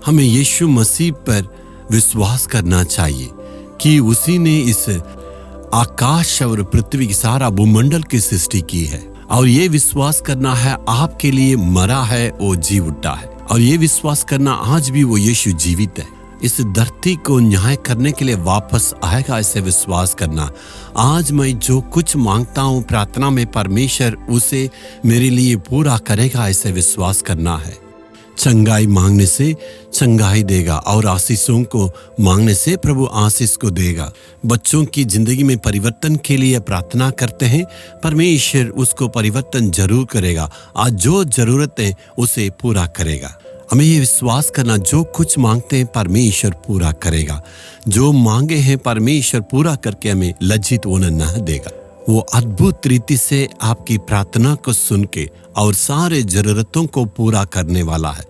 हमें यीशु मसीह पर विश्वास करना चाहिए कि उसी ने इस आकाश और पृथ्वी की सारा भूमंडल की सृष्टि की है। और ये विश्वास करना है आपके लिए मरा है, वो जी उठा है। और ये विश्वास करना आज भी वो यीशु जीवित है, इस धरती को न्याय करने के लिए वापस आएगा, ऐसे विश्वास करना। आज मैं जो कुछ मांगता हूँ प्रार्थना में, परमेश्वर उसे मेरे लिए पूरा करेगा, ऐसे विश्वास करना है। चंगाई मांगने से चंगाई देगा और आशीषों को मांगने से प्रभु आशीष को देगा। बच्चों की जिंदगी में परिवर्तन के लिए प्रार्थना करते हैं, परमेश्वर उसको परिवर्तन जरूर करेगा। आज जो जरूरत है उसे पूरा करेगा। हमें ये विश्वास करना, जो कुछ मांगते हैं परमेश्वर पूरा करेगा। जो मांगे हैं परमेश्वर पूरा करके हमें लज्जित होने न देगा। वो अद्भुत रीति से आपकी प्रार्थना को सुन के और सारे जरूरतों को पूरा करने वाला है।